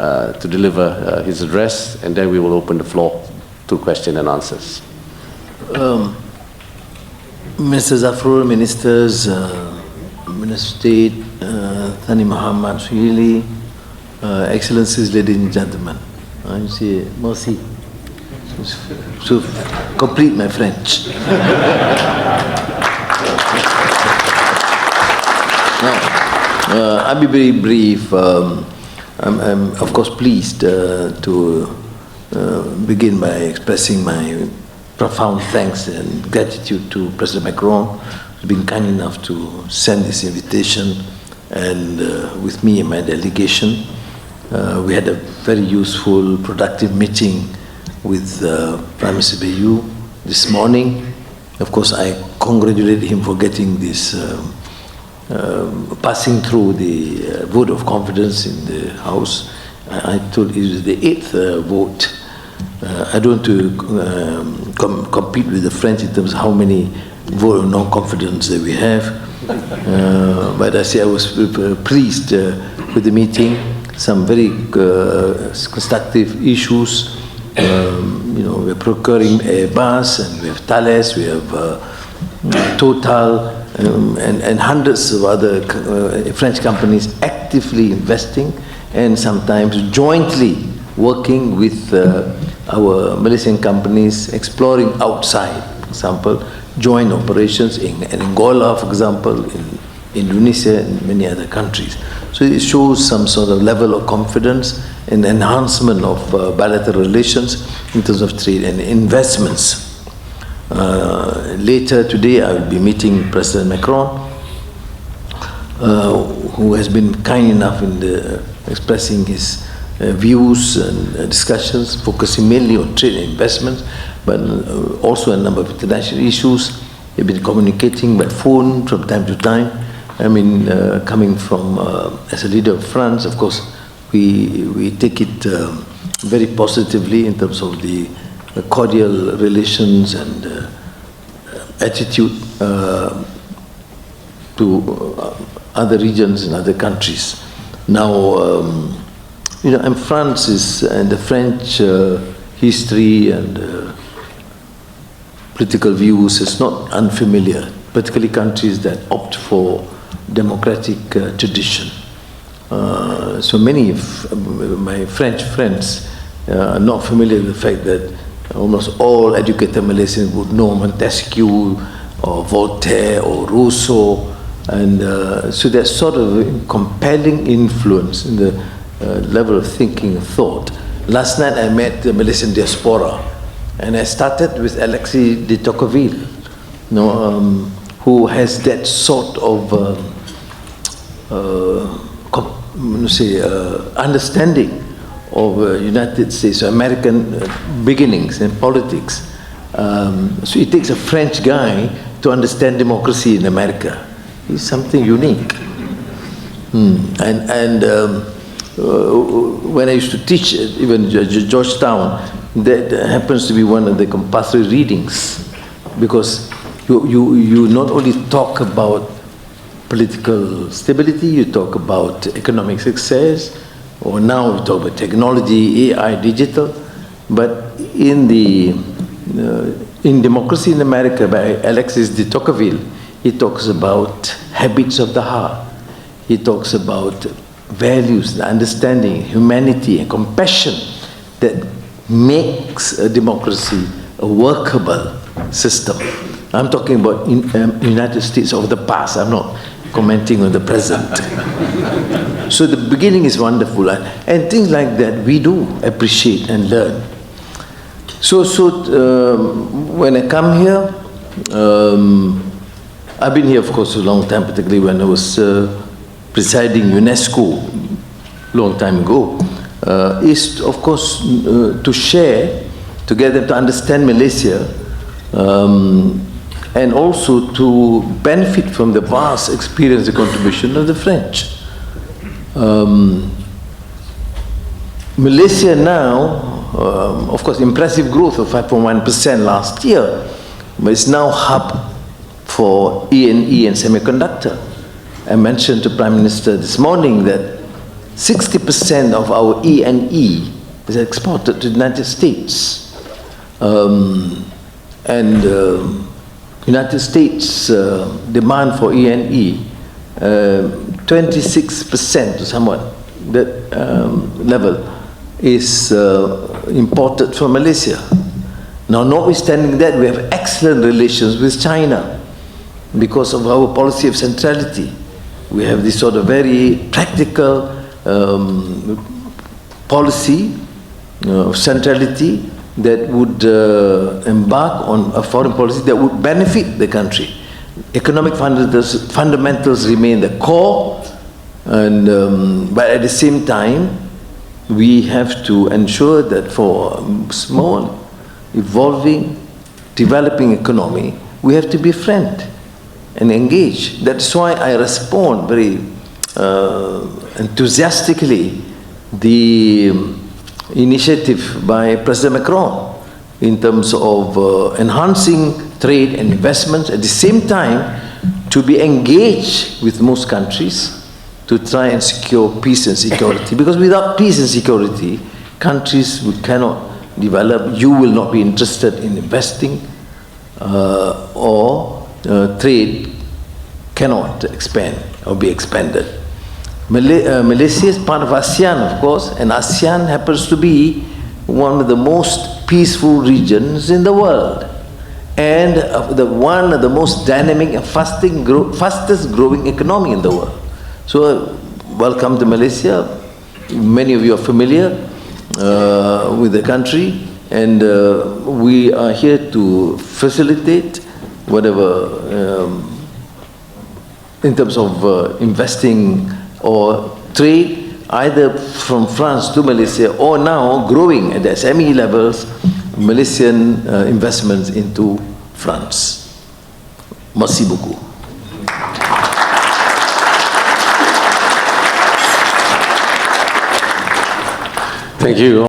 to deliver his address, and then we will open the floor to question and answers. Mr. Zafrul, Ministers, Minister of State, Thani Muhammad Suhili, Excellencies, ladies and gentlemen, I say merci to complete my French. Now, I'll be very brief. I'm of course pleased to begin by expressing my profound thanks and gratitude to President Macron, who's been kind enough to send this invitation, and with me and my delegation. We had a very useful, productive meeting with Prime Minister Bayu this morning. Of course, I congratulate him for getting this, passing through the vote of confidence in the House. I told it was the 8th vote. I don't want to compete with the French in terms of how many vote of non-confidence that we have. But I say I was pleased with the meeting. Some very constructive issues. We're procuring Airbus, and we have Thales, we have Total, and hundreds of other French companies actively investing and sometimes jointly working with our Malaysian companies, exploring outside. For example, joint operations in Angola, for example, in Indonesia and many other countries. So it shows some sort of level of confidence and enhancement of bilateral relations in terms of trade and investments. Later today I will be meeting President Macron, who has been kind enough in expressing his views and discussions, focusing mainly on trade and investments, but also a number of international issues. We've been communicating by phone from time to time. I mean, coming from, as a leader of France, of course, we take it very positively in terms of the cordial relations and attitude to other regions and other countries. Now, and France and the French history and political views is not unfamiliar, particularly countries that opt for democratic tradition. So many of my French friends are not familiar with the fact that almost all educated Malaysians would know Montesquieu or Voltaire or Rousseau, and so there's sort of compelling influence in the level of thinking and thought. Last night I met the Malaysian diaspora, and I started with Alexis de Tocqueville, who has that sort of understanding of United States, American beginnings in politics. So it takes a French guy to understand democracy in America. It's something unique. When I used to teach, even Georgetown, that happens to be one of the compulsory readings, because you not only talk about political stability, you talk about economic success, or now we talk about technology, AI, digital, but in Democracy in America by Alexis de Tocqueville, he talks about habits of the heart. He talks about values, understanding, humanity, and compassion that makes a democracy a workable system. I'm talking about United States of the past. I'm not commenting on the present. So the beginning is wonderful, and things like that we do appreciate and learn. So when I come here, I've been here, of course, a long time, particularly when I was presiding UNESCO a long time ago, is, of course, to share together, to understand Malaysia, and also to benefit from the vast experience and contribution of the French. Malaysia now, of course, impressive growth of 5.1% last year, but it's now hub for E&E and semiconductor. I mentioned to Prime Minister this morning that 60% of our E&E is exported to the United States. United States demand for E&E, 26% to somewhat that level is imported from Malaysia. Now, notwithstanding that, we have excellent relations with China because of our policy of centrality. We have this sort of very practical policy of centrality that would embark on a foreign policy that would benefit the country. Economic fundamentals remain the core, but at the same time, we have to ensure that for a small, evolving, developing economy, we have to be friend and engage. That's why I respond very enthusiastically the initiative by President Macron in terms of enhancing trade and investments, at the same time to be engaged with most countries to try and secure peace and security. Because without peace and security, countries cannot develop. You will not be interested in investing, or trade cannot expand or be expanded. Malaysia is part of ASEAN, of course, and ASEAN happens to be one of the most peaceful regions in the world, and one of the most dynamic and fastest growing economy in the world. So, welcome to Malaysia. Many of you are familiar with the country, and we are here to facilitate whatever in terms of investing or trade, either from France to Malaysia, or now growing at the SME levels, Malaysian investments into France. Merci beaucoup. Thank you.